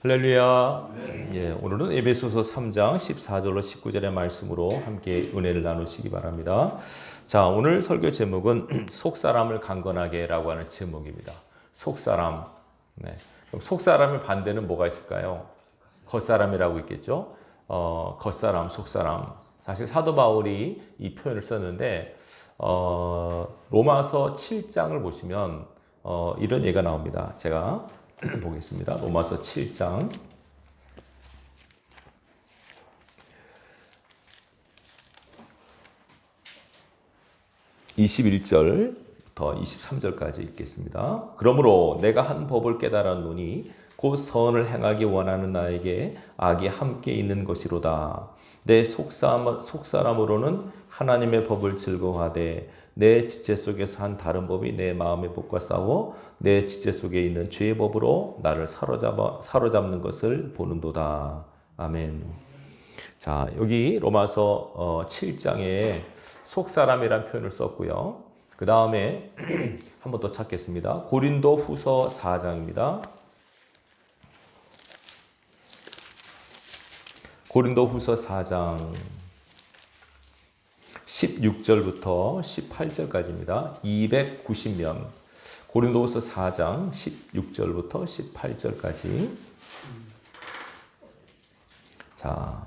할렐루야. 예, 오늘은 에베소서 3장 14절로 19절의 말씀으로 함께 은혜를 나누시기 바랍니다. 자, 오늘 설교 제목은 속사람을 강건하게라고 하는 제목입니다. 속사람. 네. 그럼 속사람의 반대는 뭐가 있을까요? 겉사람이라고 있겠죠. 겉사람, 속사람. 사실 사도 바울이 이 표현을 썼는데 로마서 7장을 보시면 이런 얘기가 나옵니다. 제가 보겠습니다. 로마서 7장 21절부터 23절까지 읽겠습니다. 그러므로 내가 한 법을 깨달았노니 곧 선을 행하기 원하는 나에게 악이 함께 있는 것이로다. 내 속사람으로는 하나님의 법을 즐거워하되 내 지체 속에서 한 다른 법이 내 마음의 법과 싸워 내 지체 속에 있는 죄의 법으로 나를 사로잡는 것을 보는도다. 아멘. 자, 여기 로마서 7장에 속사람이라는 표현을 썼고요. 그 다음에 한 번 더 찾겠습니다. 고린도 후서 4장입니다. 고린도 후서 4장 16절부터 18절까지입니다. 290면 고린도후서 4장 16절부터 18절까지. 자,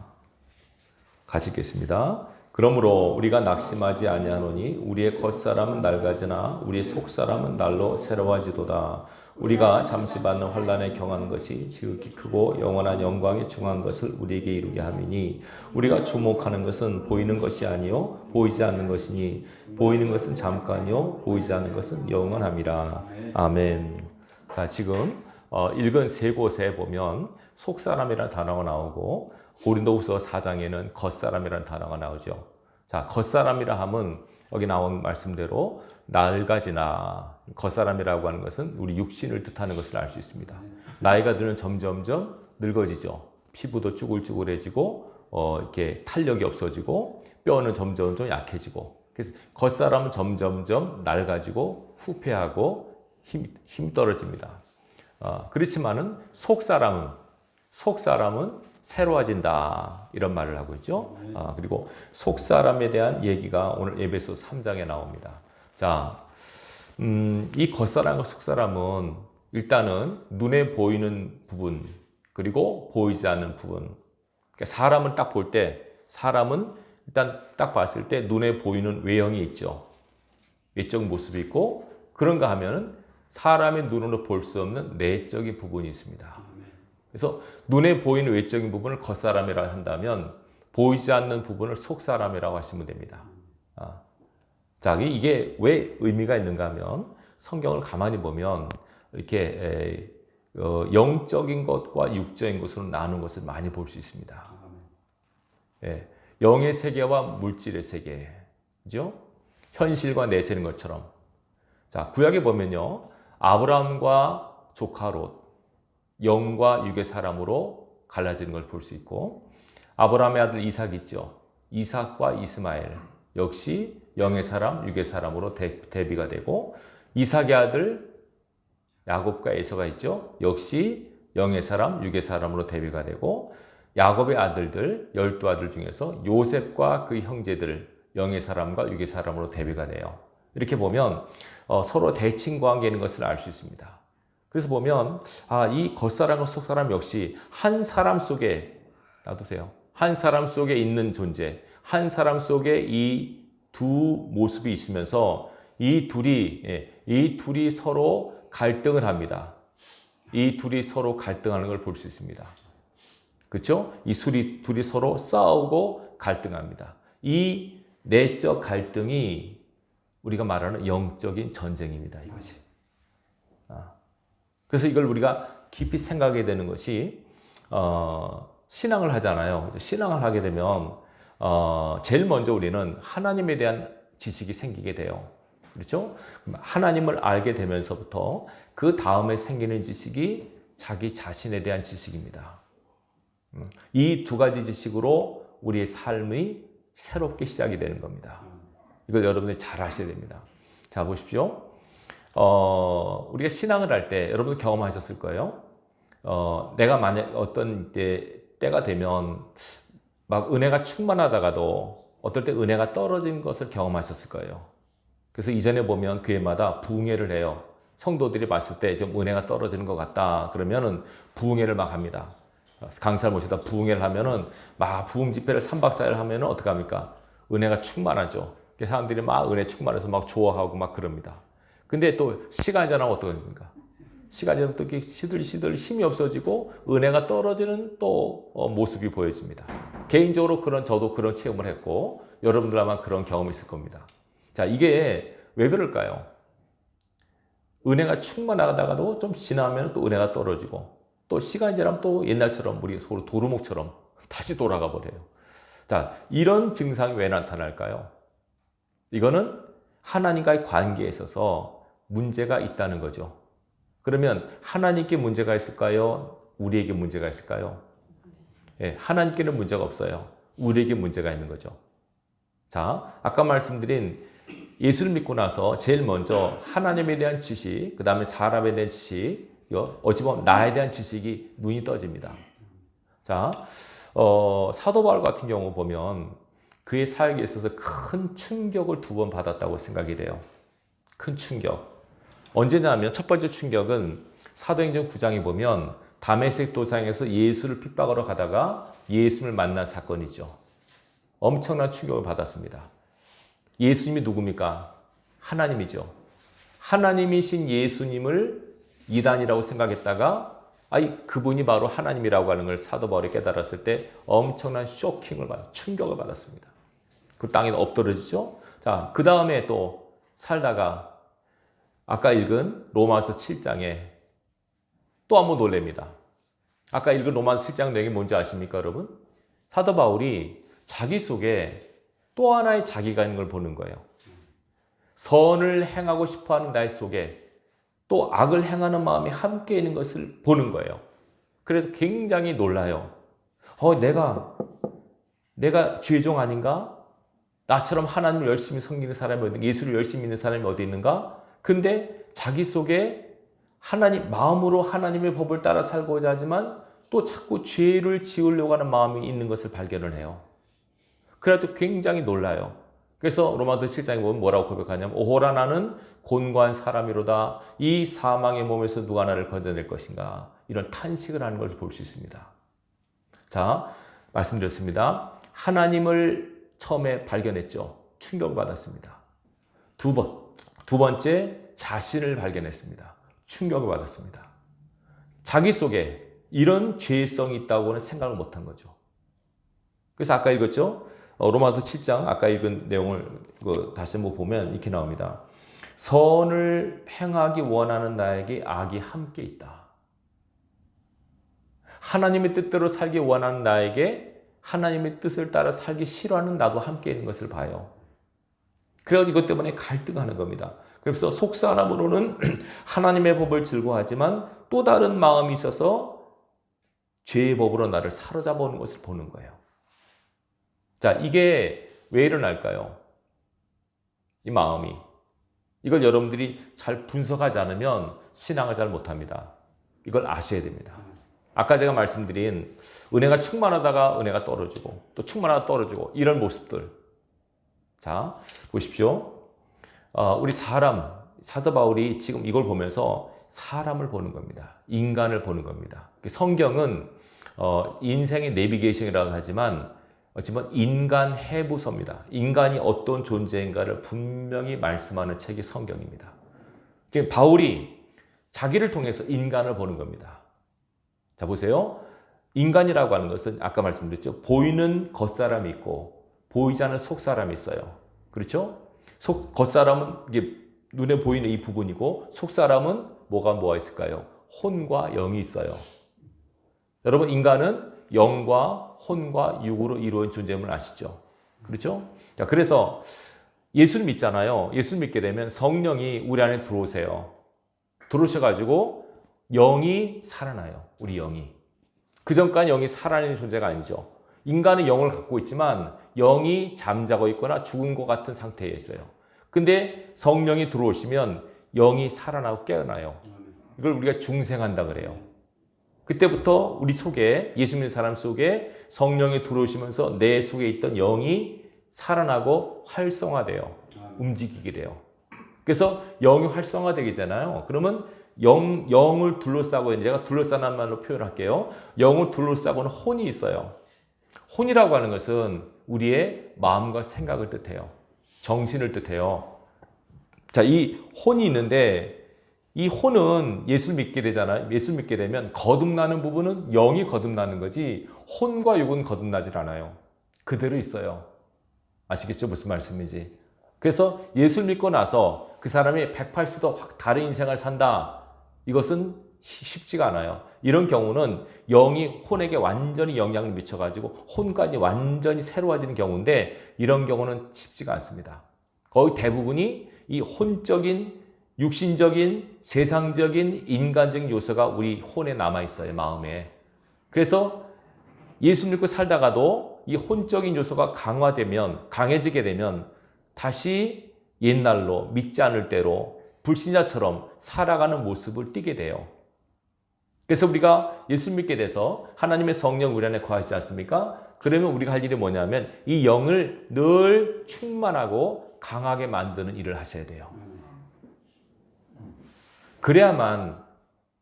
같이 읽겠습니다. 그러므로 우리가 낙심하지 아니하노니 우리의 겉사람은 낡아지나 우리의 속사람은 날로 새로워지도다. 우리가 잠시 받는 환난에 경한 것이 지극히 크고 영원한 영광에 중한 것을 우리에게 이루게 함이니 우리가 주목하는 것은 보이는 것이 아니요 보이지 않는 것이니 보이는 것은 잠깐이요 보이지 않는 것은 영원함이라. 아멘. 자, 지금 읽은 세 곳에 보면 속사람이라는 단어가 나오고 고린도후서 4장에는 겉사람이라는 단어가 나오죠. 자, 겉사람이라 하면 여기 나온 말씀대로 낡아지나, 겉사람이라고 하는 것은 우리 육신을 뜻하는 것을 알 수 있습니다. 나이가 들면 점점점 늙어지죠. 피부도 쭈글쭈글해지고 이렇게 탄력이 없어지고 뼈는 점점점 약해지고, 그래서 겉사람은 점점점 낡아지고 후패하고 힘 떨어집니다. 그렇지만은 속사람은 새로워진다, 이런 말을 하고 있죠. 그리고 속사람에 대한 얘기가 오늘 에베소 3장에 나옵니다. 자, 이 겉사람과 속사람은 일단은 눈에 보이는 부분 그리고 보이지 않는 부분. 그러니까 사람을 딱 볼 때, 사람은 일단 딱 봤을 때 눈에 보이는 외형이 있죠. 외적 모습이 있고, 그런가 하면은 사람의 눈으로 볼 수 없는 내적인 부분이 있습니다. 그래서 눈에 보이는 외적인 부분을 겉사람이라고 한다면 보이지 않는 부분을 속사람이라고 하시면 됩니다. 자, 이게 왜 의미가 있는가 하면 성경을 가만히 보면 이렇게 영적인 것과 육적인 것으로 나누는 것을 많이 볼 수 있습니다. 예, 영의 세계와 물질의 세계, 그죠? 현실과 내세는 것처럼. 자, 구약에 보면요, 아브라함과 조카 롯, 영과 육의 사람으로 갈라지는 걸 볼 수 있고, 아브라함의 아들 이삭 있죠. 이삭과 이스마엘 역시 영의 사람, 육의 사람으로 대비가 되고, 이삭의 아들 야곱과 에서가 있죠. 역시 영의 사람, 육의 사람으로 대비가 되고, 야곱의 아들들 12아들 중에서 요셉과 그 형제들 영의 사람과 육의 사람으로 대비가 돼요. 이렇게 보면 서로 대칭 관계에 있는 것을 알 수 있습니다. 그래서 보면 이 겉사람과 속사람 역시 한 사람 속에, 놔두세요, 한 사람 속에 있는 존재, 한 사람 속에 이 두 모습이 있으면서 이 둘이 서로 갈등을 합니다. 이 둘이 서로 갈등하는 걸 볼 수 있습니다. 그렇죠? 이 둘이 서로 싸우고 갈등합니다. 이 내적 갈등이 우리가 말하는 영적인 전쟁입니다. 이것이. 그래서 이걸 우리가 깊이 생각해야 되는 것이, 신앙을 하잖아요. 신앙을 하게 되면 제일 먼저 우리는 하나님에 대한 지식이 생기게 돼요. 그렇죠? 하나님을 알게 되면서부터 그 다음에 생기는 지식이 자기 자신에 대한 지식입니다. 이 두 가지 지식으로 우리의 삶이 새롭게 시작이 되는 겁니다. 이걸 여러분들이 잘 아셔야 됩니다. 자, 보십시오. 우리가 신앙을 할 때 여러분 경험하셨을 거예요. 내가 만약 어떤 때가 되면 막 은혜가 충만하다가도 어떨 때 은혜가 떨어진 것을 경험하셨을 거예요. 그래서 이전에 보면 교회마다 부흥회를 해요. 성도들이 봤을 때 좀 은혜가 떨어지는 것 같다. 그러면은 부흥회를 막 합니다. 강사를 모시다 부흥회를 하면은 막 부흥 집회를 3박 4일 하면은 어떻게 합니까? 은혜가 충만하죠. 사람들이 막 은혜 충만해서 막 좋아하고 막 그럽니다. 근데 또 시간이 지나면 어떻게 됩니까? 시간이 지나면 또 이렇게 시들시들 힘이 없어지고 은혜가 떨어지는 또 모습이 보여집니다. 개인적으로 저도 그런 체험을 했고 여러분들 아마 그런 경험이 있을 겁니다. 자, 이게 왜 그럴까요? 은혜가 충만하다가도 좀 지나면 또 은혜가 떨어지고 또 시간이 지나면 또 옛날처럼 우리 서로 도루묵처럼 다시 돌아가 버려요. 자, 이런 증상이 왜 나타날까요? 이거는 하나님과의 관계에 있어서 문제가 있다는 거죠. 그러면 하나님께 문제가 있을까요? 우리에게 문제가 있을까요? 예, 하나님께는 문제가 없어요. 우리에게 문제가 있는 거죠. 자, 아까 말씀드린 예수를 믿고 나서 제일 먼저 하나님에 대한 지식, 그 다음에 사람에 대한 지식, 어찌 보면 나에 대한 지식이 눈이 떠집니다. 자, 사도 바울 같은 경우 보면 그의 사역에 있어서 큰 충격을 2번 받았다고 생각이 돼요. 큰 충격. 언제냐면 첫 번째 충격은 사도행전 9장에 보면 다메섹 도상에서 예수를 핍박하러 가다가 예수를 만난 사건이죠. 엄청난 충격을 받았습니다. 예수님이 누굽니까? 하나님이죠. 하나님이신 예수님을 이단이라고 생각했다가 그분이 바로 하나님이라고 하는 걸 사도 바울이 깨달았을 때 엄청난 충격을 받았습니다. 그 땅에 엎드러지죠. 자, 그 다음에 또 살다가 아까 읽은 로마서 7장에 또 한 번 놀랍니다. 아까 읽은 로마서 7장 내용이 뭔지 아십니까, 여러분? 사도 바울이 자기 속에 또 하나의 자기가 있는 걸 보는 거예요. 선을 행하고 싶어하는 나의 속에 또 악을 행하는 마음이 함께 있는 것을 보는 거예요. 그래서 굉장히 놀라요. 내가 죄종 아닌가? 나처럼 하나님을 열심히 섬기는 사람이 어디 있는가? 예수를 열심히 믿는 사람이 어디 있는가? 근데 자기 속에 마음으로 하나님의 법을 따라 살고자 하지만 또 자꾸 죄를 지으려고 하는 마음이 있는 것을 발견을 해요. 그래도 굉장히 놀라요. 그래서 로마서 7장에 보면 뭐라고 고백하냐면 오호라 나는 곤고한 사람이로다. 이 사망의 몸에서 누가 나를 건져낼 것인가. 이런 탄식을 하는 걸 볼 수 있습니다. 자, 말씀드렸습니다. 하나님을 처음에 발견했죠. 충격을 받았습니다. 두 번째 자신을 발견했습니다. 충격을 받았습니다. 자기 속에 이런 죄성이 있다고는 생각을 못한 거죠. 그래서 아까 읽었죠? 로마서 7장 아까 읽은 내용을 다시 한번 보면 이렇게 나옵니다. 선을 행하기 원하는 나에게 악이 함께 있다. 하나님의 뜻대로 살기 원하는 나에게 하나님의 뜻을 따라 살기 싫어하는 나도 함께 있는 것을 봐요. 그래서 이것 때문에 갈등하는 겁니다. 그래서 속사람으로는 하나님의 법을 즐거워하지만 또 다른 마음이 있어서 죄의 법으로 나를 사로잡아 오는 것을 보는 거예요. 자, 이게 왜 일어날까요? 이 마음이. 이걸 여러분들이 잘 분석하지 않으면 신앙을 잘 못합니다. 이걸 아셔야 됩니다. 아까 제가 말씀드린 은혜가 충만하다가 은혜가 떨어지고 또 충만하다 떨어지고 이런 모습들. 자, 보십시오. 우리 사도 바울이 지금 이걸 보면서 사람을 보는 겁니다. 인간을 보는 겁니다. 성경은 인생의 내비게이션이라고 하지만 어찌보면 인간 해부서입니다. 인간이 어떤 존재인가를 분명히 말씀하는 책이 성경입니다. 지금 바울이 자기를 통해서 인간을 보는 겁니다. 자, 보세요. 인간이라고 하는 것은 아까 말씀드렸죠. 보이는 겉사람이 있고 보이지 않는 속사람이 있어요. 그렇죠? 겉사람은 이게 눈에 보이는 이 부분이고 속사람은 뭐가 있을까요? 혼과 영이 있어요. 여러분, 인간은 영과 혼과 육으로 이루어진 존재임을 아시죠? 그렇죠? 자, 그래서 예수를 믿잖아요. 예수를 믿게 되면 성령이 우리 안에 들어오세요. 들어오셔가지고 영이 살아나요. 우리 영이. 그전까지 영이 살아있는 존재가 아니죠. 인간은 영을 갖고 있지만 영이 잠자고 있거나 죽은 것 같은 상태에 있어요. 근데 성령이 들어오시면 영이 살아나고 깨어나요. 이걸 우리가 중생한다 그래요. 그때부터 우리 속에 예수 믿는 사람 속에 성령이 들어오시면서 내 속에 있던 영이 살아나고 활성화돼요. 움직이게 돼요. 그래서 영이 활성화되잖아요. 그러면 영을 둘러싸고, 제가 둘러싸는 말로 표현할게요. 영을 둘러싸고는 혼이 있어요. 혼이라고 하는 것은 우리의 마음과 생각을 뜻해요. 정신을 뜻해요. 자, 이 혼이 있는데 이 혼은 예수 믿게 되잖아요. 예수 믿게 되면 거듭나는 부분은 영이 거듭나는 거지 혼과 육은 거듭나질 않아요. 그대로 있어요. 아시겠죠? 무슨 말씀인지. 그래서 예수를 믿고 나서 그 사람이 180도 확 다른 인생을 산다. 이것은 쉽지가 않아요. 이런 경우는 영이 혼에게 완전히 영향을 미쳐가지고 혼까지 완전히 새로워지는 경우인데 이런 경우는 쉽지가 않습니다. 거의 대부분이 이 혼적인, 육신적인, 세상적인, 인간적인 요소가 우리 혼에 남아있어요. 마음에. 그래서 예수 믿고 살다가도 이 혼적인 요소가 강해지게 되면 다시 옛날로 믿지 않을 대로 불신자처럼 살아가는 모습을 띠게 돼요. 그래서 우리가 예수 믿게 돼서 하나님의 성령 우리 안에 거하시지 않습니까? 그러면 우리가 할 일이 뭐냐면 이 영을 늘 충만하고 강하게 만드는 일을 하셔야 돼요. 그래야만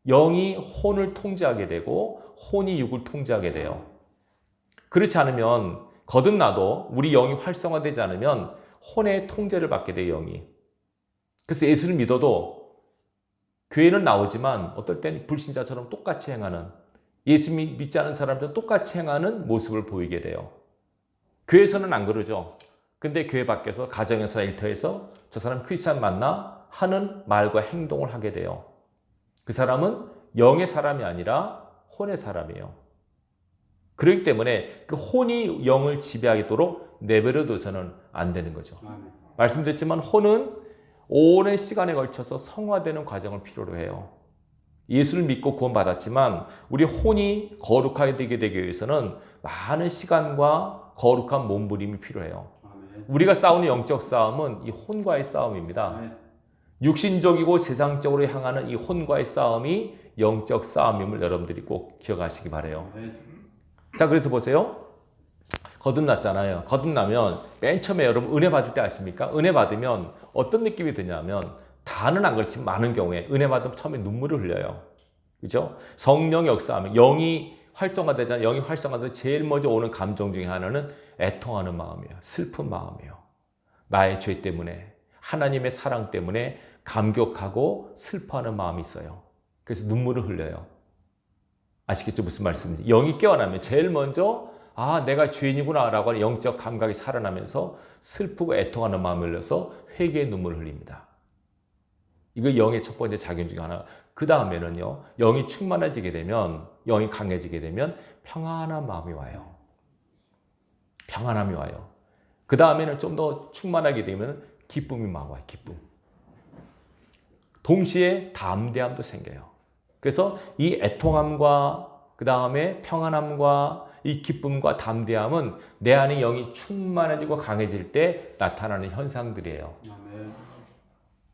영이 혼을 통제하게 되고 혼이 육을 통제하게 돼요. 그렇지 않으면 거듭나도 우리 영이 활성화되지 않으면 혼의 통제를 받게 돼요, 영이. 그래서 예수를 믿어도 교회는 나오지만 어떨 땐 불신자처럼 똑같이 행하는, 예수 믿지 않은 사람들은 똑같이 행하는 모습을 보이게 돼요. 교회에서는 안 그러죠. 근데 교회 밖에서 가정에서 일터에서 저 사람 크리스찬 맞나 하는 말과 행동을 하게 돼요. 그 사람은 영의 사람이 아니라 혼의 사람이에요. 그렇기 때문에 그 혼이 영을 지배하도록 내버려둬서는 안 되는 거죠. 말씀드렸지만 혼은 오랜 시간에 걸쳐서 성화되는 과정을 필요로 해요. 예수를 믿고 구원받았지만 우리 혼이 거룩하게 되기 위해서는 많은 시간과 거룩한 몸부림이 필요해요. 우리가 싸우는 영적 싸움은 이 혼과의 싸움입니다. 육신적이고 세상적으로 향하는 이 혼과의 싸움이 영적 싸움임을 여러분들이 꼭 기억하시기 바라요. 자, 그래서 보세요. 거듭났잖아요. 거듭나면 맨 처음에 여러분 은혜 받을 때 아십니까? 은혜 받으면 어떤 느낌이 드냐면 다는 안 그렇지만 많은 경우에 은혜 받으면 처음에 눈물을 흘려요. 그죠? 성령의 역사하면 영이 활성화되잖아요. 영이 활성화돼서 제일 먼저 오는 감정 중에 하나는 애통하는 마음이에요. 슬픈 마음이에요. 나의 죄 때문에, 하나님의 사랑 때문에 감격하고 슬퍼하는 마음이 있어요. 그래서 눈물을 흘려요. 아시겠죠? 무슨 말씀인지. 영이 깨어나면 제일 먼저 내가 죄인이구나 라고 하는 영적 감각이 살아나면서 슬프고 애통하는 마음을 흘려서 회개의 눈물을 흘립니다. 이거 영의 첫 번째 작용 중에 하나. 그 다음에는요, 영이 충만해지게 되면, 영이 강해지게 되면 평안한 마음이 와요. 평안함이 와요. 그 다음에는 좀 더 충만하게 되면 기쁨이 막 와요. 기쁨. 동시에 담대함도 생겨요. 그래서 이 애통함과 그 다음에 평안함과 이 기쁨과 담대함은 내 안에 영이 충만해지고 강해질 때 나타나는 현상들이에요.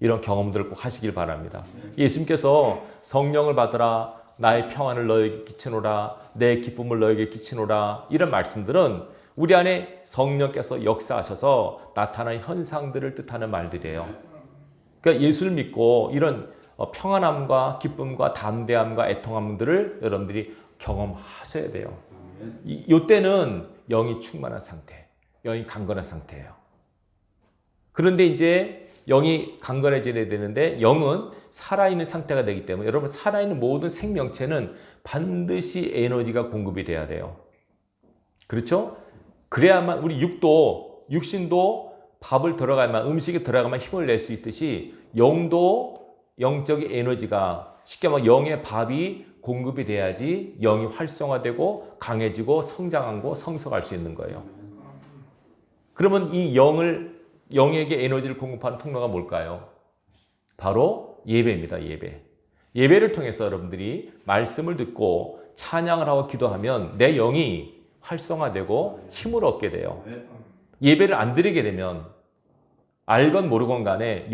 이런 경험들을 꼭 하시길 바랍니다. 예수님께서 성령을 받으라, 나의 평안을 너에게 끼치노라, 내 기쁨을 너에게 끼치노라, 이런 말씀들은 우리 안에 성령께서 역사하셔서 나타나는 현상들을 뜻하는 말들이에요. 그러니까 예수를 믿고 이런 평안함과 기쁨과 담대함과 애통함들을 여러분들이 경험하셔야 돼요. 이때는 영이 충만한 상태, 영이 강건한 상태예요. 그런데 이제 영이 강건해져야 되는데 영은 살아있는 상태가 되기 때문에 여러분 살아있는 모든 생명체는 반드시 에너지가 공급이 돼야 돼요. 그렇죠? 그래야만 우리 육신도 밥을 들어가야만, 음식이 들어가야만 힘을 낼 수 있듯이 영도 영적인 에너지가, 쉽게 말하면 영의 밥이 공급이 돼야지 영이 활성화되고 강해지고 성장하고 성숙할 수 있는 거예요. 그러면 이 영에게 에너지를 공급하는 통로가 뭘까요? 바로 예배입니다. 예배. 예배를 통해서 여러분들이 말씀을 듣고 찬양을 하고 기도하면 내 영이 활성화되고 힘을 얻게 돼요. 예배를 안 드리게 되면 알건 모르건 간에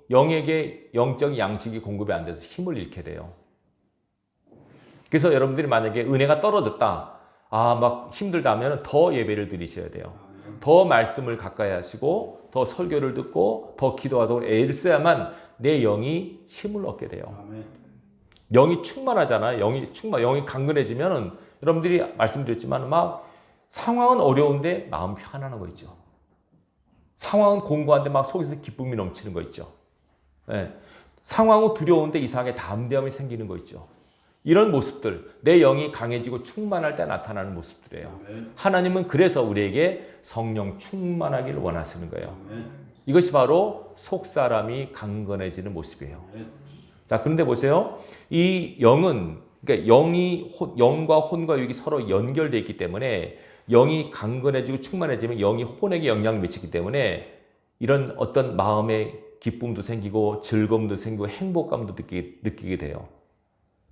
영에게 영적 양식이 공급이 안 돼서 힘을 잃게 돼요. 그래서 여러분들이 만약에 은혜가 떨어졌다, 막 힘들다 하면 더 예배를 드리셔야 돼요. 더 말씀을 가까이 하시고 더 설교를 듣고 더 기도하도록 애를 써야만 내 영이 힘을 얻게 돼요. 영이 충만하잖아요. 영이 강건해지면은 여러분들이 말씀드렸지만 막 상황은 어려운데 마음 편안한 거 있죠. 상황은 공고한데 막 속에서 기쁨이 넘치는 거 있죠. 네. 상황은 두려운데 이상하게 담대함이 생기는 거 있죠. 이런 모습들, 내 영이 강해지고 충만할 때 나타나는 모습들이에요. 하나님은 그래서 우리에게 성령 충만하기를 원하시는 거예요. 이것이 바로 속사람이 강건해지는 모습이에요. 자, 그런데 보세요. 이 영은, 그러니까 영과 혼과 육이 서로 연결되어 있기 때문에 영이 강건해지고 충만해지면 영이 혼에게 영향을 미치기 때문에 이런 어떤 마음의 기쁨도 생기고 즐거움도 생기고 행복감도 느끼게 돼요.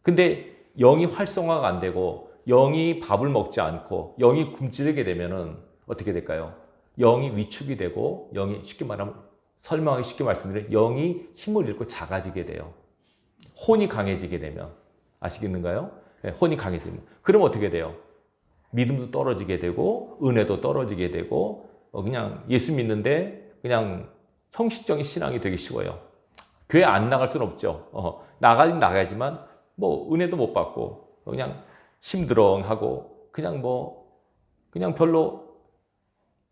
근데 영이 활성화가 안 되고 영이 밥을 먹지 않고 영이 굶주리게 되면은 어떻게 될까요? 영이 위축이 되고 영이 쉽게 말씀드리면 영이 힘을 잃고 작아지게 돼요. 혼이 강해지게 되면 아시겠는가요? 네, 혼이 강해지면 그럼 어떻게 돼요? 믿음도 떨어지게 되고 은혜도 떨어지게 되고 그냥 예수 믿는데 그냥 형식적인 신앙이 되기 쉬워요. 교회 안 나갈 수는 없죠. 나가긴 나가야지만 뭐 은혜도 못 받고 그냥 심드렁하고 그냥 별로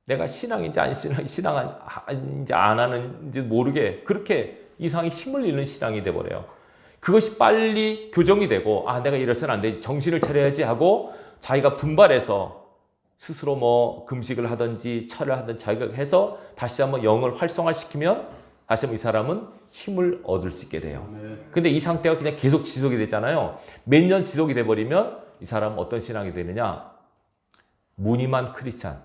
내가 신앙인지 신앙인지 안 하는지 모르게 그렇게 이상하게 힘을 잃는 신앙이 돼버려요. 그것이 빨리 교정이 되고 내가 이래서는 안 되지 정신을 차려야지 하고 자기가 분발해서 스스로 뭐 금식을 하든지 철을 하든지 자기가 해서 다시 한번 영을 활성화시키면 다시 한번 이 사람은 힘을 얻을 수 있게 돼요. 근데 이 상태가 그냥 계속 지속이 되잖아요. 몇 년 지속이 돼버리면 이 사람은 어떤 신앙이 되느냐? 무늬만 크리스찬,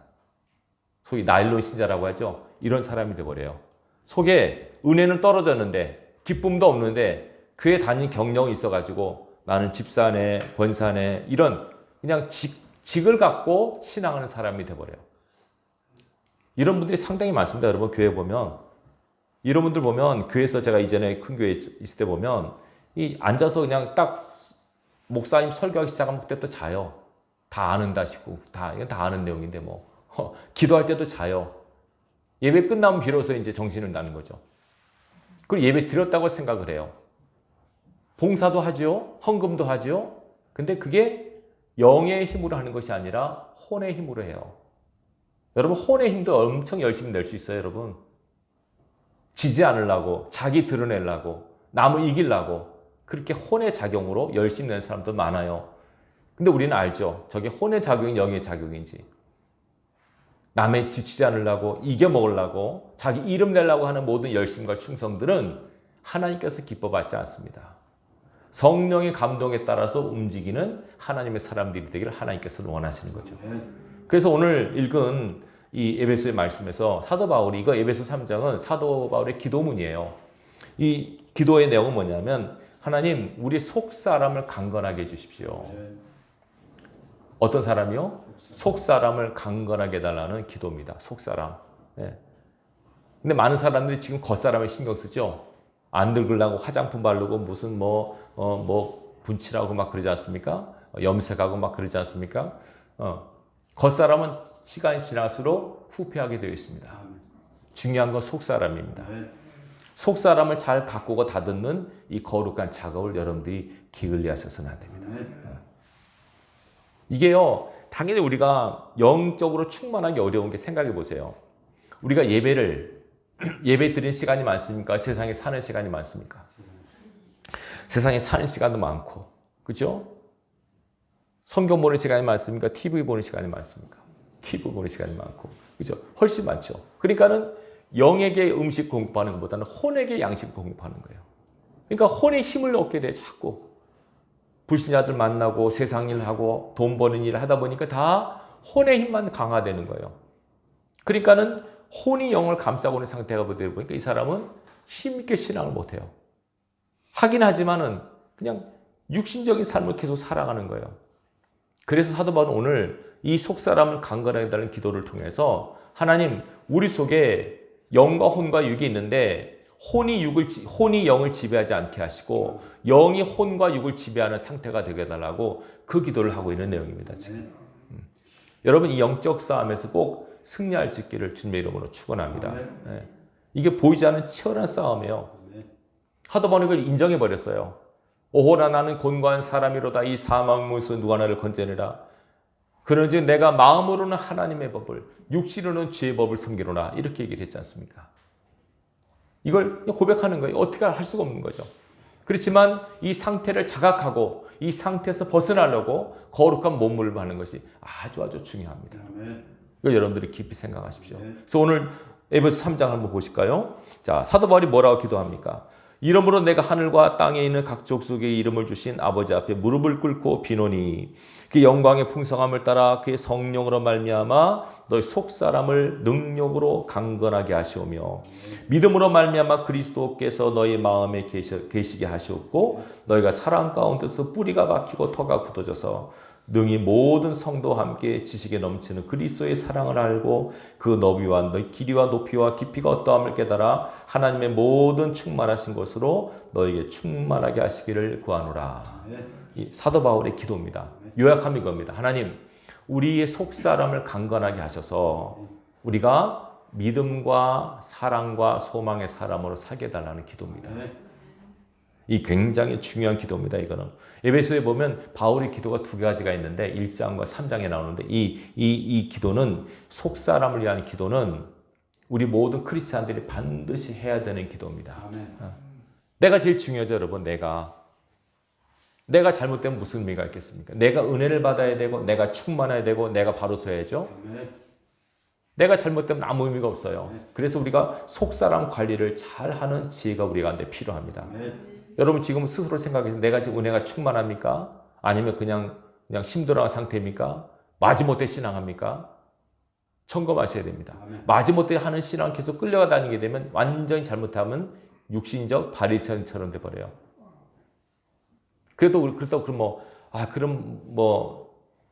소위 나일론 신자라고 하죠. 이런 사람이 돼버려요. 속에 은혜는 떨어졌는데 기쁨도 없는데 교회 다닌 경력이 있어가지고 나는 집사네, 권사네 이런 그냥 직을 갖고 신앙하는 사람이 돼버려요. 이런 분들이 상당히 많습니다. 여러분 교회 보면 이런 분들 보면 교회에서 제가 이전에 큰 교회에 있을 때 보면 앉아서 그냥 딱 목사님 설교하기 시작하면 그때부터 자요. 다 아는다 싶고 이건 다 아는 내용인데 뭐 기도할 때도 자요. 예배 끝나면 비로소 이제 정신을 나는 거죠. 그리고 예배 드렸다고 생각을 해요. 봉사도 하죠. 헌금도 하죠. 근데 그게 영의 힘으로 하는 것이 아니라 혼의 힘으로 해요. 여러분 혼의 힘도 엄청 열심히 낼 수 있어요. 여러분 지지 않으려고 자기 드러내려고 남을 이기려고 그렇게 혼의 작용으로 열심히 내는 사람도 많아요. 근데 우리는 알죠. 저게 혼의 작용이 영의 작용인지. 남의 지치지 않으려고 이겨먹으려고 자기 이름 내려고 하는 모든 열심과 충성들은 하나님께서 기뻐받지 않습니다. 성령의 감동에 따라서 움직이는 하나님의 사람들이 되기를 하나님께서 원하시는 거죠. 그래서 오늘 읽은 이 에베소의 말씀에서 사도 바울이 이거 에베소 3장은 사도 바울의 기도문이에요. 이 기도의 내용은 뭐냐면 하나님 우리 속 사람을 강건하게 해주십시오. 어떤 사람이요? 속 사람을 강건하게 해달라는 기도입니다. 속 사람. 네. 근데 많은 사람들이 지금 겉사람에 신경 쓰죠. 안 늙으려고 화장품 바르고 무슨 분칠하고 막 그러지 않습니까? 염색하고 막 그러지 않습니까? 겉사람은 시간이 지날수록 후퇴하게 되어 있습니다. 중요한 건 속사람입니다. 속사람을 잘 가꾸고 다듬는 이 거룩한 작업을 여러분들이 기울여 하셔서는 안 됩니다. 이게요, 당연히 우리가 영적으로 충만하기 어려운 게 생각해 보세요. 우리가 예배 드리는 시간이 많습니까? 세상에 사는 시간이 많습니까? 세상에 사는 시간도 많고, 그죠? 성경 보는 시간이 많습니까? TV 보는 시간이 많습니까? TV 보는 시간이 많고, 그죠? 훨씬 많죠. 그러니까는 영에게 음식 공급하는 것보다는 혼에게 양식 공급하는 거예요. 그러니까 혼의 힘을 얻게 돼, 자꾸. 불신자들 만나고 세상 일 하고 돈 버는 일을 하다 보니까 다 혼의 힘만 강화되는 거예요. 그러니까는 혼이 영을 감싸고 있는 상태가 되다 보니까 이 사람은 힘있게 신앙을 못해요. 하긴 하지만은 그냥 육신적인 삶을 계속 살아가는 거예요. 그래서 사도 바울은 오늘 이 속사람을 강건하게 해달라는 기도를 통해서 하나님 우리 속에 영과 혼과 육이 있는데 혼이 영을 지배하지 않게 하시고 영이 혼과 육을 지배하는 상태가 되게 해달라고 그 기도를 하고 있는 내용입니다. 지금. 여러분 이 영적 싸움에서 꼭 승리할 수 있기를 주님의 이름으로 축원합니다. 네. 이게 보이지 않는 치열한 싸움이에요. 하도 많이 그걸 인정해 버렸어요. 오호라 나는 곤고한 사람이로다. 이 사망 무에서 누가 나를 건져내라. 그런즉 내가 마음으로는 하나님의 법을 육신으로는 죄의 법을 섬기노라. 이렇게 얘기를 했지 않습니까? 이걸 고백하는 거예요. 어떻게 할 수가 없는 거죠. 그렇지만 이 상태를 자각하고 이 상태에서 벗어나려고 거룩한 몸을 하는 것이 아주 중요합니다. 이거 여러분들이 깊이 생각하십시오. 그래서 오늘 에베소 3장 한번 보실까요? 자, 사도 바울이 뭐라고 기도합니까? 이러므로 내가 하늘과 땅에 있는 각 족속의 이름을 주신 아버지 앞에 무릎을 꿇고 비노니 그 영광의 풍성함을 따라 그의 성령으로 말미암아 너희 속사람을 능력으로 강건하게 하시오며 믿음으로 말미암아 그리스도께서 너희 마음에 계시게 하시옵고 너희가 사랑 가운데서 뿌리가 박히고 터가 굳어져서 능히 모든 성도와 함께 지식에 넘치는 그리스도의 사랑을 알고 그 너비와 너희 길이와 높이와 깊이가 어떠함을 깨달아 하나님의 모든 충만하신 것으로 너에게 충만하게 하시기를 구하노라. 이 사도 바울의 기도입니다. 요약하면 이겁니다. 하나님, 우리의 속사람을 강건하게 하셔서 우리가 믿음과 사랑과 소망의 사람으로 살게 해달라는 기도입니다. 이 굉장히 중요한 기도입니다. 이거는 에베소에 보면 바울의 기도가 두 가지가 있는데 1장과 3장에 나오는데 이 기도는 속사람을 위한 기도는 우리 모든 크리스찬들이 반드시 해야 되는 기도입니다. 내가 제일 중요하죠, 여러분. 내가 잘못되면 무슨 의미가 있겠습니까? 내가 은혜를 받아야 되고 내가 충만해야 되고 내가 바로 서야죠. 내가 잘못되면 아무 의미가 없어요. 그래서 우리가 속사람 관리를 잘하는 지혜가 우리한테 필요합니다. 여러분 지금 스스로 생각해서 내가 지금 은혜가 충만합니까? 아니면 그냥 힘들어한 상태입니까? 마지못해 신앙합니까? 점검하셔야 됩니다. 마지못해 하는 신앙 계속 끌려가 다니게 되면 완전히 잘못하면 육신적 바리새인처럼 돼버려요. 그렇다고 그럼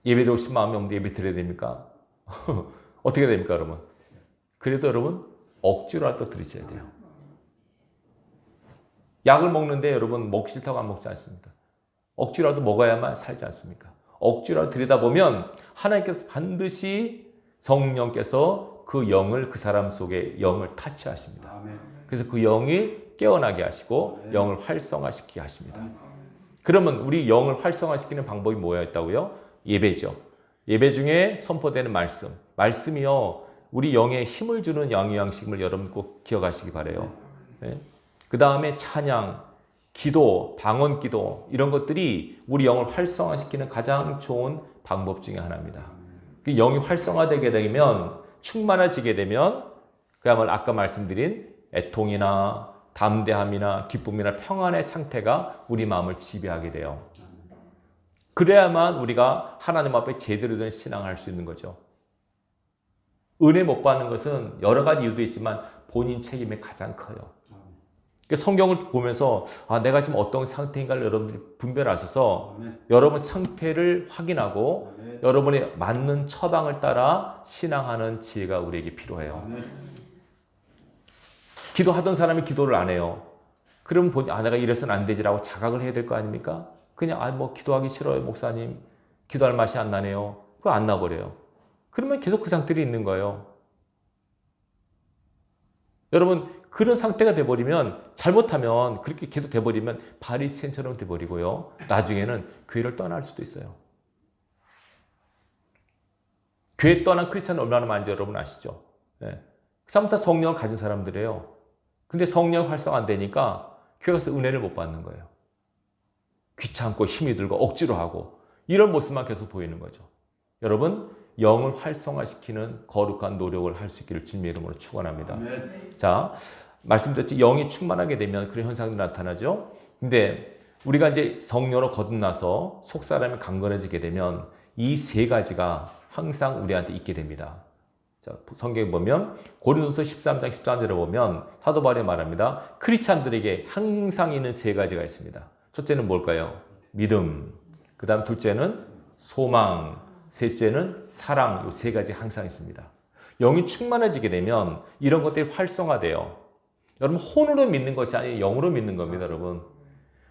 예배드리고 싶은 마음이 없는데 예배 드려야 됩니까? 어떻게 됩니까, 여러분? 그래도 여러분 억지로라도 드리셔야 돼요. 약을 먹는데 여러분 먹기 싫다고 안 먹지 않습니까? 억지로라도 먹어야만 살지 않습니까? 억지로라도 드리다 보면 하나님께서 반드시 성령께서 그 영을 그 사람 속에 영을 타치하십니다. 그래서 그 영이 깨어나게 하시고 영을 활성화시키게 하십니다. 그러면 우리 영을 활성화시키는 방법이 뭐였다고요? 예배죠. 예배 중에 선포되는 말씀이요. 우리 영에 힘을 주는 양육양식을 여러분 꼭 기억하시기 바라요. 네? 그 다음에 찬양, 기도, 방언기도 이런 것들이 우리 영을 활성화시키는 가장 좋은 방법 중에 하나입니다. 그 영이 활성화되게 되면 충만해지게 되면 그야말로 아까 말씀드린 애통이나 담대함이나 기쁨이나 평안의 상태가 우리 마음을 지배하게 돼요. 그래야만 우리가 하나님 앞에 제대로 된 신앙을 할 수 있는 거죠. 은혜 못 받는 것은 여러 가지 이유도 있지만 본인 책임이 가장 커요. 성경을 보면서 내가 지금 어떤 상태인가를 여러분들이 분별하셔서 여러분 상태를 확인하고 여러분의 맞는 처방을 따라 신앙하는 지혜가 우리에게 필요해요. 기도하던 사람이 기도를 안 해요. 그러면 내가 이래서는 안 되지라고 자각을 해야 될 거 아닙니까? 그냥 기도하기 싫어요, 목사님. 기도할 맛이 안 나네요. 그거 안 나버려요. 그러면 계속 그 상태로 있는 거예요. 여러분 그런 상태가 돼버리면 잘못하면 그렇게 계속 돼버리면 바리새인처럼 돼버리고요. 나중에는 교회를 떠날 수도 있어요. 교회 떠난 크리스찬은 얼마나 많은지 여러분 아시죠? 네. 그 사람 다 성령을 가진 사람들이에요. 근데 성령 활성 안 되니까 교회 가서 은혜를 못 받는 거예요. 귀찮고 힘이 들고 억지로 하고 이런 모습만 계속 보이는 거죠. 여러분 영을 활성화시키는 거룩한 노력을 할 수 있기를 주님의 이름으로 축원합니다. 자, 말씀드렸지 영이 충만하게 되면 그런 현상이 나타나죠. 근데 우리가 이제 성령으로 거듭나서 속사람이 강건해지게 되면 이 세 가지가 항상 우리한테 있게 됩니다. 자, 성경에 보면 고린도서 13장 13절에 보면 사도 바울이 말합니다. 크리스찬들에게 항상 있는 세 가지가 있습니다. 첫째는 뭘까요? 믿음. 그 다음 둘째는 소망. 셋째는 사랑. 이 세 가지 항상 있습니다. 영이 충만해지게 되면 이런 것들이 활성화돼요. 여러분 혼으로 믿는 것이 아니라 영으로 믿는 겁니다, 여러분.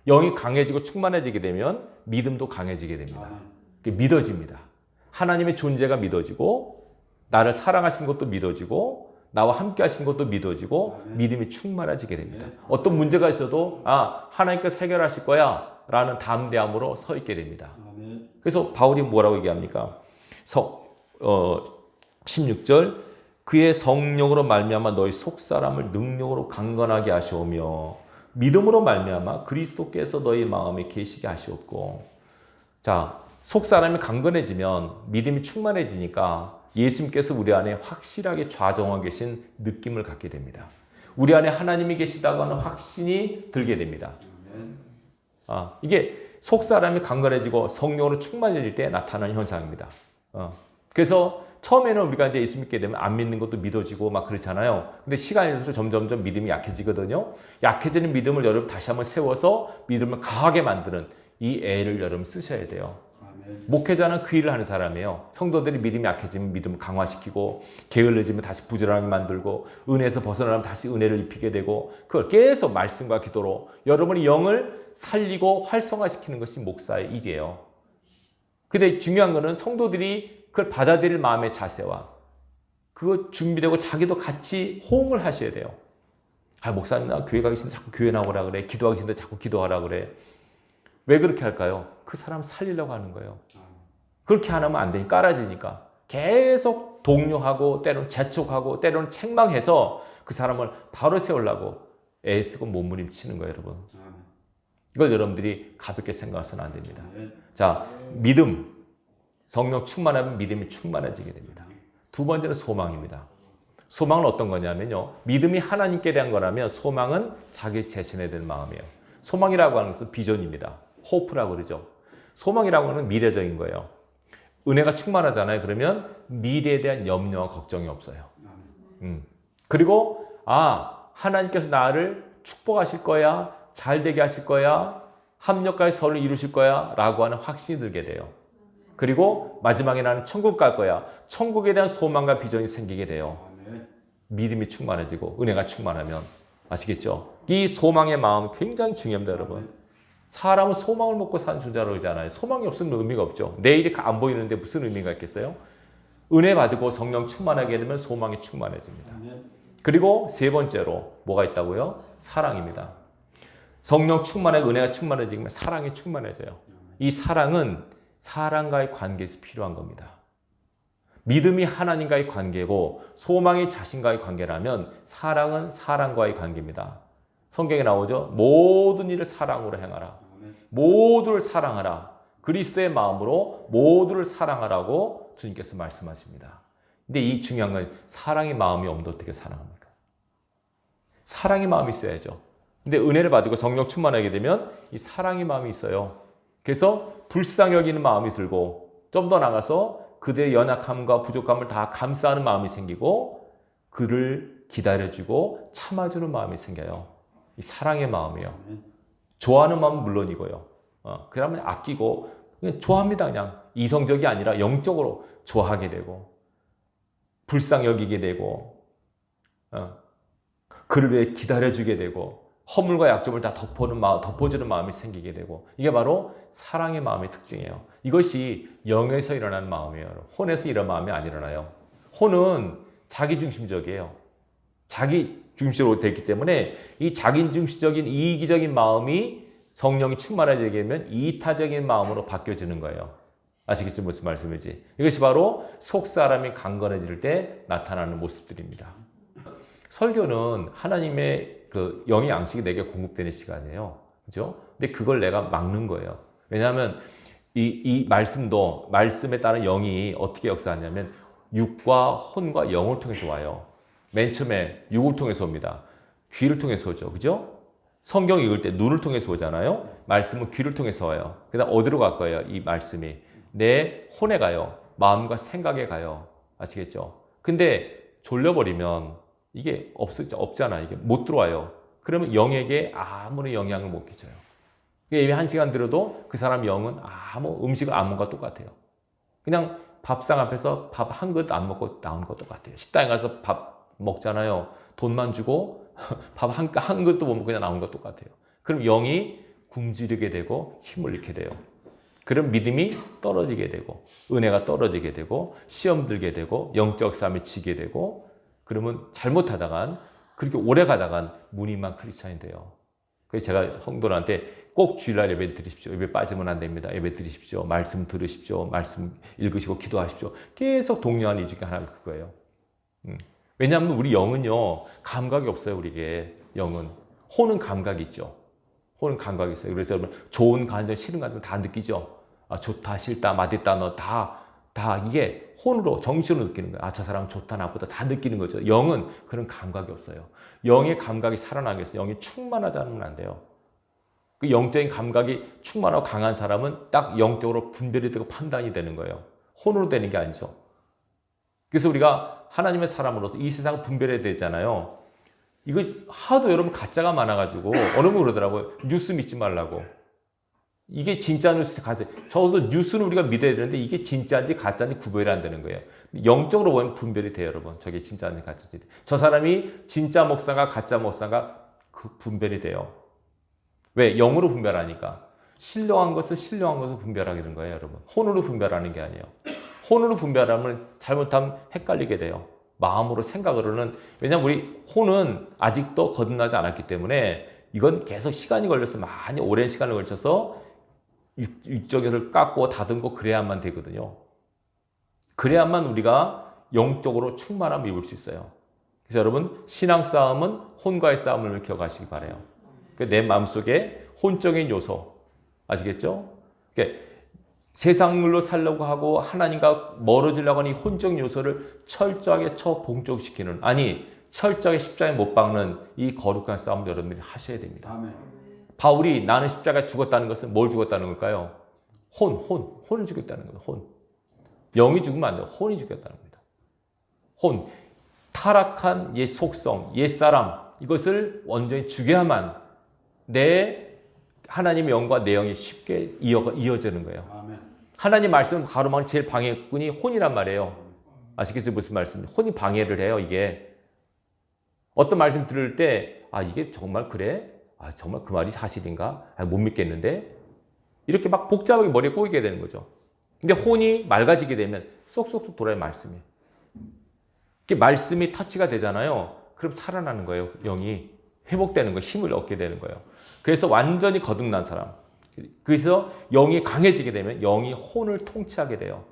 영이 강해지고 충만해지게 되면 믿음도 강해지게 됩니다. 믿어집니다. 하나님의 존재가 믿어지고 나를 사랑하신 것도 믿어지고 나와 함께 하신 것도 믿어지고 믿음이 충만해지게 됩니다. 어떤 문제가 있어도 하나님께서 해결하실 거야 라는 담대함으로 서 있게 됩니다. 그래서 바울이 뭐라고 얘기합니까? 16절 그의 성령으로 말미암아 너희 속사람을 능력으로 강건하게 하시오며 믿음으로 말미암아 그리스도께서 너희 마음에 계시게 하시옵고. 자, 속사람이 강건해지면 믿음이 충만해지니까 예수님께서 우리 안에 확실하게 좌정하고 계신 느낌을 갖게 됩니다. 우리 안에 하나님이 계시다고 하는 확신이 들게 됩니다. 이게 속사람이 강건해지고 성령으로 충만해질 때 나타나는 현상입니다. 그래서 처음에는 우리가 이제 예수 믿게 되면 안 믿는 것도 믿어지고 막 그렇잖아요. 근데 시간이 들수록 점점 믿음이 약해지거든요. 약해지는 믿음을 여러분 다시 한번 세워서 믿음을 강하게 만드는 이 애를 여러분 쓰셔야 돼요. 목회자는 그 일을 하는 사람이에요. 성도들이 믿음이 약해지면 믿음을 강화시키고 게을러지면 다시 부지런하게 만들고 은혜에서 벗어나면 다시 은혜를 입히게 되고 그걸 계속 말씀과 기도로 여러분의 영을 살리고 활성화시키는 것이 목사의 일이에요. 근데 중요한 거는 성도들이 그걸 받아들일 마음의 자세와 그거 준비되고 자기도 같이 호응을 하셔야 돼요. 목사님 나 교회 가기 싫은데 자꾸 교회 나오라 그래. 기도하기 싫은데 자꾸 기도하라 그래. 왜 그렇게 할까요? 그 사람 살리려고 하는 거예요. 그렇게 안 하면 안 되니까 깔아지니까 계속 독려하고 때로는 재촉하고 때로는 책망해서 그 사람을 바로 세우려고 애쓰고 몸부림치는 거예요, 여러분. 이걸 여러분들이 가볍게 생각해서는 안 됩니다. 자, 믿음. 성령 충만하면 믿음이 충만해지게 됩니다. 두 번째는 소망입니다. 소망은 어떤 거냐면요. 믿음이 하나님께 대한 거라면 소망은 자기 자신에 대한 마음이에요. 소망이라고 하는 것은 비전입니다. 호프라고 그러죠. 소망이라고 하는 미래적인 거예요. 은혜가 충만하잖아요. 그러면 미래에 대한 염려와 걱정이 없어요. 그리고 하나님께서 나를 축복하실 거야. 잘 되게 하실 거야. 합력과의 선을 이루실 거야. 라고 하는 확신이 들게 돼요. 그리고 마지막에 나는 천국 갈 거야. 천국에 대한 소망과 비전이 생기게 돼요. 믿음이 충만해지고 은혜가 충만하면. 아시겠죠? 이 소망의 마음 굉장히 중요합니다, 여러분. 사람은 소망을 먹고 사는 존재라고 그러잖아요. 소망이 없으면 의미가 없죠. 내일이 안 보이는데 무슨 의미가 있겠어요? 은혜 받고 성령 충만하게 되면 소망이 충만해집니다. 그리고 세 번째로 뭐가 있다고요? 사랑입니다. 성령 충만하고 은혜가 충만해지면 사랑이 충만해져요. 이 사랑은 사랑과의 관계에서 필요한 겁니다. 믿음이 하나님과의 관계고 소망이 자신과의 관계라면 사랑은 사랑과의 관계입니다. 성경에 나오죠. 모든 일을 사랑으로 행하라. 모두를 사랑하라. 그리스도의 마음으로 모두를 사랑하라고 주님께서 말씀하십니다. 근데 이 중요한 건 사랑의 마음이 없는데 어떻게 사랑합니까? 사랑의 마음이 있어야죠. 근데 은혜를 받고 성령 충만하게 되면 이 사랑의 마음이 있어요. 그래서 불쌍히 여기는 마음이 들고 좀 더 나가서 그들의 연약함과 부족함을 다 감싸는 마음이 생기고 그를 기다려주고 참아주는 마음이 생겨요. 이 사랑의 마음이에요. 좋아하는 마음은 물론이고요. 그러면 아끼고 그냥 좋아합니다. 그냥 이성적이 아니라 영적으로 좋아하게 되고 불쌍히 여기게 되고 그를 위해 기다려주게 되고 허물과 약점을 다 덮어주는 마음이 생기게 되고 이게 바로 사랑의 마음의 특징이에요. 이것이 영에서 일어나는 마음이에요. 혼에서 이런 마음이 안 일어나요. 혼은 자기중심적이에요. 자기중심적으로 되기 때문에 이 자기중심적인 이기적인 마음이 성령이 충만해지게 되면 이타적인 마음으로 바뀌어지는 거예요. 아시겠죠? 무슨 말씀인지. 이것이 바로 속사람이 강건해질 때 나타나는 모습들입니다. 설교는 하나님의 그 영의 양식이 내게 공급되는 시간이에요. 그죠? 근데 그걸 내가 막는 거예요. 왜냐하면 이 말씀도 말씀에 따른 영이 어떻게 역사하냐면 육과 혼과 영을 통해서 와요. 맨 처음에 육을 통해서 옵니다. 귀를 통해서 오죠. 그죠? 성경 읽을 때 눈을 통해서 오잖아요. 말씀은 귀를 통해서 와요. 그다음 어디로 갈 거예요? 이 말씀이 내 혼에 가요. 마음과 생각에 가요. 아시겠죠? 근데 졸려버리면 이게 없잖아. 이게 못 들어와요. 그러면 영에게 아무런 영향을 못 끼쳐요. 예배 1시간 들어도 그 사람 영은 아무 음식을 안 먹은 것과 똑같아요. 그냥 밥상 앞에서 밥 한 그릇 안 먹고 나오는 것도 똑같아요. 식당에 가서 밥 먹잖아요. 돈만 주고 밥 한 것도 못 먹고 그냥 나온 것 똑같아요. 그럼 영이 굶주리게 되고 힘을 잃게 돼요. 그럼 믿음이 떨어지게 되고 은혜가 떨어지게 되고 시험 들게 되고 영적 싸움에 지게 되고 그러면 잘못하다간 그렇게 오래 가다간 무늬만 크리스찬이 돼요. 그래서 제가 성도들한테 꼭 주일날 예배 드리십시오. 예배 빠지면 안 됩니다. 예배 드리십시오. 말씀 들으십시오. 말씀 읽으시고 기도하십시오. 계속 독려하는 이 중에 하나가 그거예요. 왜냐하면 우리 영은요 감각이 없어요. 우리에게 영은 혼은 감각이 있죠. 혼은 감각이 있어요. 그래서 여러분 좋은 감정, 싫은 감정 다 느끼죠. 아, 좋다, 싫다, 맛있다, 너 다 이게 혼으로 정신으로 느끼는 거예요. 아, 저 사람 좋다, 나쁘다 다 느끼는 거죠. 영은 그런 감각이 없어요. 영의 감각이 살아나기 위해서 영이 충만하지 않으면 안 돼요. 그 영적인 감각이 충만하고 강한 사람은 딱 영적으로 분별이 되고 판단이 되는 거예요. 혼으로 되는 게 아니죠. 그래서 우리가 하나님의 사람으로서 이 세상을 분별해야 되잖아요. 이거 하도 여러분 가짜가 많아가지고 어느 분 그러더라고요. 뉴스 믿지 말라고. 이게 진짜 뉴스 가짜. 적어도 뉴스는 우리가 믿어야 되는데 이게 진짜인지 가짜인지 구별이 안 되는 거예요. 영적으로 보면 분별이 돼요, 여러분. 저게 진짜인지 가짜인지. 저 사람이 진짜 목사가 가짜 목사가 그 분별이 돼요. 왜? 영으로 분별하니까. 신령한 것을 분별하게 되는 거예요, 여러분. 혼으로 분별하는 게 아니에요. 혼으로 분별하면 잘못하면 헷갈리게 돼요. 마음으로 생각으로는. 왜냐하면 우리 혼은 아직도 거듭나지 않았기 때문에 이건 계속 시간이 걸려서 많이 오랜 시간을 걸쳐서 육적을 깎고 다듬고 그래야만 되거든요. 그래야만 우리가 영적으로 충만함을 입을 수 있어요. 그래서 여러분 신앙 싸움은 혼과의 싸움을 기억하시기 바라요. 내 마음속에 혼적인 요소 아시겠죠? 그러니까 세상물로 살려고 하고 하나님과 멀어지려고 하는 이 혼적 요소를 철저하게 봉족시키는 철저하게 십자가에 못 박는 이 거룩한 싸움도 여러분들이 하셔야 됩니다. 아멘. 바울이 나는 십자가에 죽었다는 것은 뭘 죽었다는 걸까요? 혼을 죽였다는 거예요. 혼. 영이 죽으면 안 돼요. 혼이 죽였다는 겁니다. 혼. 타락한 옛 속성, 옛 사람 이것을 완전히 죽여야만 내 하나님의 영과 내 영이 쉽게 이어지는 거예요. 아멘. 하나님 말씀 가로막는 제일 방해꾼이 혼이란 말이에요. 아시겠어요? 무슨 말씀인지. 혼이 방해를 해요. 이게 어떤 말씀 들을 때 이게 정말 그래? 정말 그 말이 사실인가? 못 믿겠는데? 이렇게 막 복잡하게 머리에 꼬이게 되는 거죠. 근데 혼이 맑아지게 되면 쏙쏙 돌아요. 말씀이. 이렇게 말씀이 터치가 되잖아요. 그럼 살아나는 거예요. 영이 회복되는 거예요. 힘을 얻게 되는 거예요. 그래서 완전히 거듭난 사람. 그래서 영이 강해지게 되면 영이 혼을 통치하게 돼요.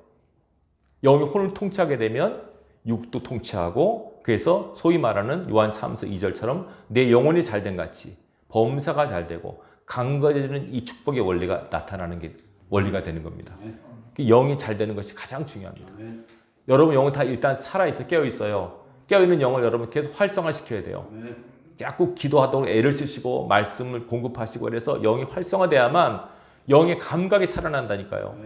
영이 혼을 통치하게 되면 육도 통치하고 그래서 소위 말하는 요한 3서 2절처럼 내 영혼이 잘된 같이 범사가 잘 되고 강건해지는 이 축복의 원리가 나타나는 게 원리가 되는 겁니다. 영이 잘 되는 것이 가장 중요합니다. 여러분 영은 다 일단 살아있어요. 깨어있어요. 깨어있는 영을 여러분 계속 활성화시켜야 돼요. 자꾸 기도하도록 애를 쓰시고 말씀을 공급하시고 그래서 영이 활성화돼야만 영의 감각이 살아난다니까요.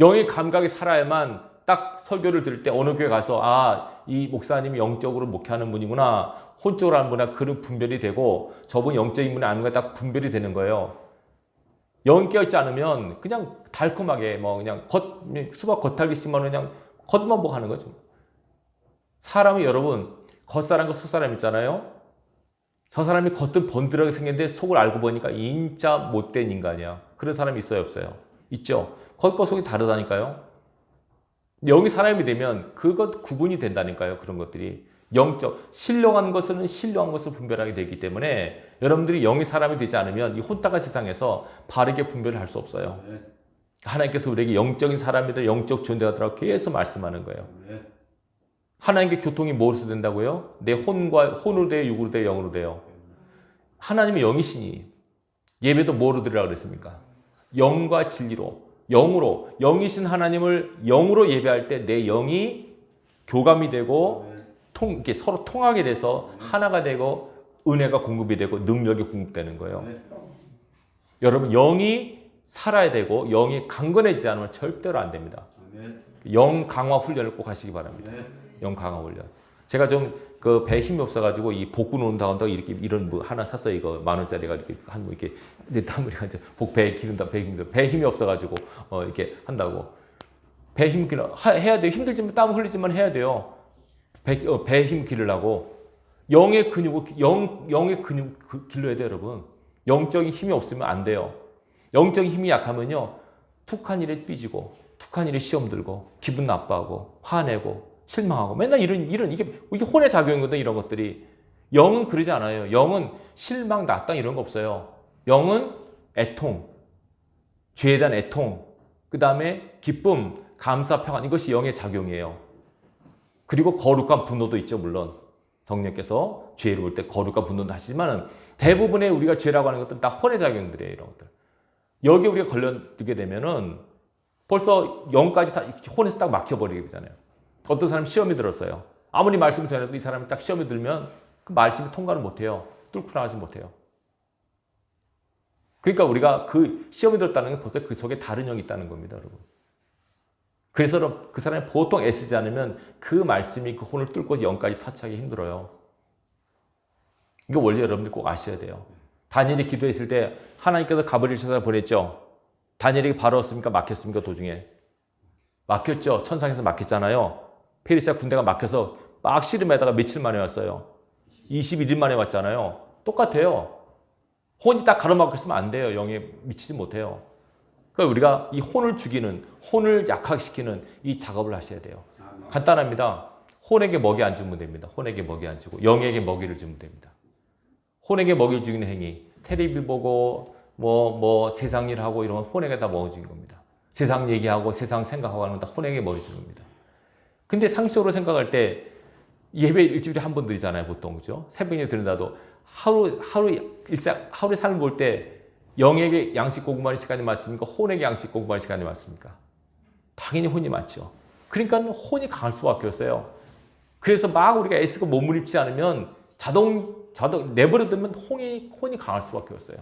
영의 감각이 살아야만 딱 설교를 들을 때 어느 교회 가서 이 목사님이 영적으로 목회하는 분이구나 혼적으로 하는 분이구나 그런 분별이 되고 저분 영적인 분이 아닌 거 딱 분별이 되는 거예요. 영이 깨어있지 않으면 그냥 달콤하게 그냥 수박 겉핥기 심으면 그냥 겉만 보고 하는 거죠. 사람이 여러분 겉사람과 속사람 있잖아요. 저 사람이 겉은 번들하게 생겼는데 속을 알고 보니까 진짜 못된 인간이야. 그런 사람이 있어요 없어요? 있죠. 겉과 속이 다르다니까요. 영이 사람이 되면 그것 구분이 된다니까요. 그런 것들이. 영적, 신령한 것은 신령한 것을 분별하게 되기 때문에 여러분들이 영이 사람이 되지 않으면 이 혼탁한 세상에서 바르게 분별을 할 수 없어요. 하나님께서 우리에게 영적인 사람이다, 영적 존재가 되라고 계속 말씀하는 거예요. 하나님께 교통이 무엇으로 된다고요? 내 혼으로 돼요, 육으로 돼요, 영으로 돼요. 하나님의 영이시니 예배도 뭐로 드리라고 그랬습니까? 영과 진리로, 영으로, 영이신 하나님을 영으로 예배할 때 내 영이 교감이 되고 이렇게 서로 통하게 돼서 하나가 되고 은혜가 공급이 되고 능력이 공급되는 거예요. 여러분 영이 살아야 되고 영이 강건해지지 않으면 절대로 안 됩니다. 영 강화 훈련을 꼭 하시기 바랍니다. 영 강화 훈련. 제가 좀 그 배에 힘이 없어가지고 이 복근 운동한다고 이렇게 이런 뭐 하나 샀어요. 이거 10,000원짜리가 이렇게 한 뭐 이렇게 근데 우리가 이제 배에 기른다 배 힘이 없어가지고 이렇게 한다고 배 힘 기르 해야 돼요. 힘들지만 땀 흘리지만 해야 돼요. 배 힘 기르려고 영의 근육을 영의 근육 길러야 돼요, 여러분. 영적인 힘이 없으면 안 돼요. 영적인 힘이 약하면요, 툭한 일에 삐지고, 툭한 일에 시험 들고, 기분 나빠하고, 화내고, 실망하고, 맨날 이게 혼의 작용이거든, 이런 것들이. 영은 그러지 않아요. 영은 실망, 낙담 이런 거 없어요. 영은 애통, 죄에 대한 애통, 그 다음에 기쁨, 감사, 평안, 이것이 영의 작용이에요. 그리고 거룩한 분노도 있죠, 물론. 성령께서 죄를 볼 때 거룩한 분노도 하시지만 대부분의 우리가 죄라고 하는 것들은 다 혼의 작용들이에요, 이런 것들. 여기에 우리가 걸려들게 되면은 벌써 영까지 다 혼에서 딱 막혀버리게 되잖아요. 어떤 사람이 시험이 들었어요. 아무리 말씀을 전해도 이 사람이 딱 시험이 들면 그 말씀이 통과를 못해요. 뚫고 나가지 못해요. 그러니까 우리가 그 시험이 들었다는 게 벌써 그 속에 다른 영이 있다는 겁니다, 여러분. 그래서 그 사람이 보통 애쓰지 않으면 그 말씀이 그 혼을 뚫고 영까지 터치하기 힘들어요. 이거 원래 여러분들 꼭 아셔야 돼요. 다니엘이 기도했을 때 하나님께서 가브리엘 천사를 보냈죠. 다니엘에게 바로 왔습니까? 막혔습니까? 도중에? 막혔죠. 천상에서 막혔잖아요. 페르시아 군대가 막혀서 막 씨름에다가 며칠 만에 왔어요. 21일 만에 왔잖아요. 똑같아요. 혼이 딱 가로막혔으면 안 돼요. 영에 미치지 못해요. 그러니까 우리가 이 혼을 죽이는, 혼을 약화시키는 이 작업을 하셔야 돼요. 간단합니다. 혼에게 먹이 안 주면 됩니다. 혼에게 먹이 안 주고 영에게 먹이를 주면 됩니다. 혼에게 먹이를 주는 행위, 텔레비 보고 세상 일하고 이런 건 혼에게 다 먹어주는 겁니다. 세상 얘기하고 세상 생각하고 하는 건 다 혼에게 먹여주는 겁니다. 근데 상식적으로 생각할 때 예배 일주일에 한 번 드리잖아요, 보통. 그죠? 새벽에 드린다도 하루의 삶을 볼 때 영에게 양식 공부하는 시간이 맞습니까? 혼에게 양식 공부하는 시간이 맞습니까? 당연히 혼이 맞죠. 그러니까 혼이 강할 수밖에 없어요. 그래서 막 우리가 애쓰고 몸부림치지 않으면 자동 내버려두면 혼이 강할 수밖에 없어요.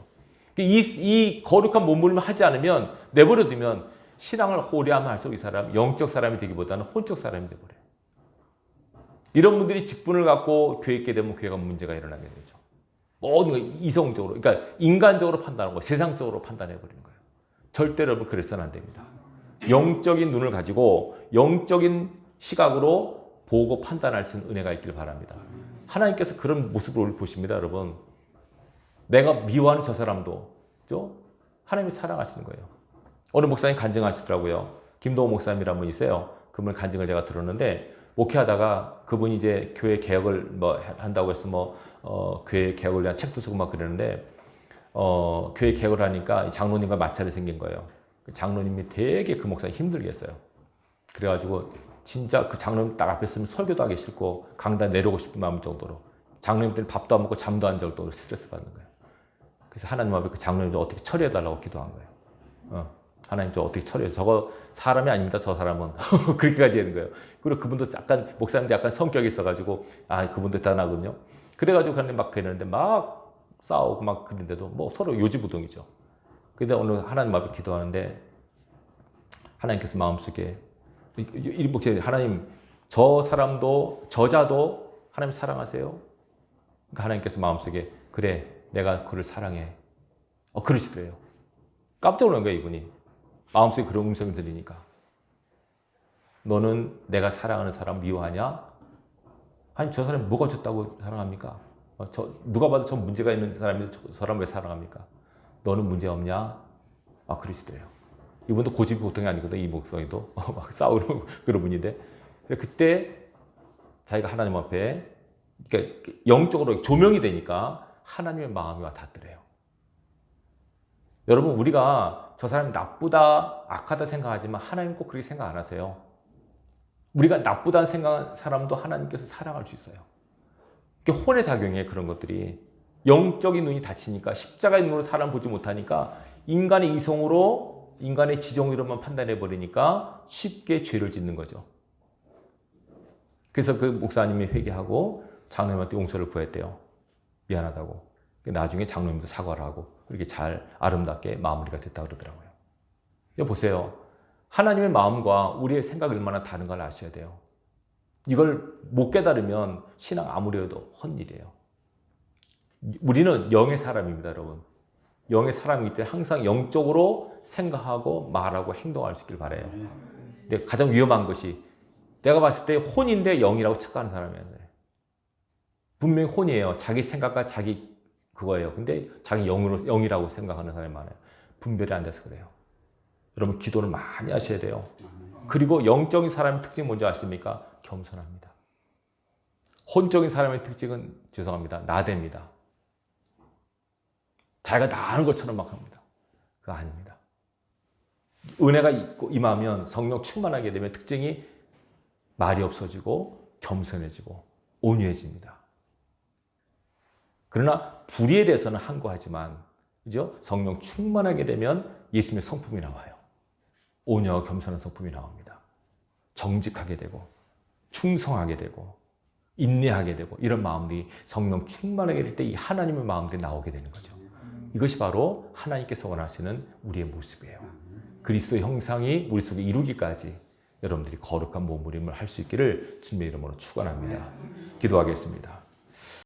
이 거룩한 몸부림을 하지 않으면 내버려두면 신앙을 오래 하면 할수록 이 사람 영적 사람이 되기보다는 혼적 사람이 되버려요. 이런 분들이 직분을 갖고 교회 있게 되면 교회가 문제가 일어나게 되죠. 모든 거 이성적으로, 그러니까 인간적으로 판단하고 세상적으로 판단해버리는 거예요. 절대로 여러분 그래서는 안 됩니다. 영적인 눈을 가지고 영적인 시각으로 보고 판단할 수 있는 은혜가 있기를 바랍니다. 하나님께서 그런 모습을 우리 보십니다, 여러분. 내가 미워하는 저 사람도 하나님이 사랑하시는 거예요. 어느 목사님 간증하시더라고요. 김도호 목사님이라는 분이 있어요. 그분 간증을 제가 들었는데 목회하다가 그분이 이제 교회 개혁을 한다고 해서 교회 개혁을 위한 책도 쓰고 막 그러는데 교회 개혁을 하니까 장로님과 마찰이 생긴 거예요. 장로님이 되게 그 목사님 힘들게 했어요. 그래가지고 진짜 그 장로님 딱 앞에 있으면 설교도 하기 싫고 강단 내려오고 싶은 마음 정도로 장로님들이 밥도 안 먹고 잠도 안 잘 정도로 스트레스 받는 거예요. 그래서 하나님 앞에 그 장로님 좀 어떻게 처리해달라고 기도한 거예요. 하나님 좀 어떻게 처리해. 저거 사람이 아닙니다. 저 사람은. 그렇게까지 하는 거예요. 그리고 그분도 약간 목사님도 약간 성격이 있어가지고 그분도 대단하군요. 그래가지고 하나님 막 그랬는데 막 싸우고 막 그랬는데도 서로 요지부동이죠. 근데 오늘 하나님 앞에 기도하는데 하나님께서 마음속에 이 목사님 하나님 저 사람도 저자도 하나님 사랑하세요. 그러니까 하나님께서 마음속에 그래 내가 그를 사랑해. 그러시더래요. 깜짝 놀란 거예요, 이분이. 마음속에 그런 음성이 들리니까. 너는 내가 사랑하는 사람 미워하냐? 아니, 저 사람이 뭐가 좋다고 사랑합니까? 누가 봐도 저 문제가 있는 사람인데 저 사람 왜 사랑합니까? 너는 문제 없냐? 그러시더래요. 이분도 고집이 보통이 아니거든, 이 목소리도. 막 싸우는 그런 분인데. 그때 자기가 하나님 앞에 그러니까 영적으로 조명이 되니까 하나님의 마음이 와 닿더래요. 여러분, 우리가 저 사람이 나쁘다, 악하다 생각하지만 하나님 꼭 그렇게 생각 안 하세요. 우리가 나쁘다는 생각하는 사람도 하나님께서 사랑할 수 있어요. 혼의 작용이에요, 그런 것들이. 영적인 눈이 닫히니까 십자가의 눈으로 사람 보지 못하니까 인간의 이성으로, 인간의 지정으로만 판단해버리니까 쉽게 죄를 짓는 거죠. 그래서 그 목사님이 회개하고 장로님한테 용서를 구했대요. 미안하다고. 나중에 장로님도 사과를 하고 그렇게 잘 아름답게 마무리가 됐다고 그러더라고요. 보세요. 하나님의 마음과 우리의 생각이 얼마나 다른 걸 아셔야 돼요. 이걸 못 깨달으면 신앙 아무리 해도 헛일이에요. 우리는 영의 사람입니다, 여러분. 영의 사람이기 때문에 항상 영적으로 생각하고 말하고 행동할 수 있길 바라요. 근데 가장 위험한 것이 내가 봤을 때 혼인데 영이라고 착각하는 사람이에요. 분명히 혼이에요. 자기 생각과 자기 그거예요. 근데 자기 영이라고 생각하는 사람이 많아요. 분별이 안 돼서 그래요. 여러분 기도를 많이 하셔야 돼요. 그리고 영적인 사람의 특징이 뭔지 아십니까? 겸손합니다. 혼적인 사람의 특징은 죄송합니다. 나댑니다. 자기가 다 아는 것처럼 막 합니다. 그거 아닙니다. 은혜가 있고 임하면 성령 충만하게 되면 특징이 말이 없어지고 겸손해지고 온유해집니다. 그러나 불의에 대해서는 항거하지만 그죠? 성령 충만하게 되면 예수님의 성품이 나와요. 온유하고 겸손한 성품이 나옵니다. 정직하게 되고 충성하게 되고 인내하게 되고 이런 마음들이 성령 충만하게 될 때 이 하나님의 마음들이 나오게 되는 거죠. 이것이 바로 하나님께서 원하시는 우리의 모습이에요. 그리스도의 형상이 우리 속에 이루기까지 여러분들이 거룩한 몸부림을 할 수 있기를 주님의 이름으로 축원합니다. 기도하겠습니다.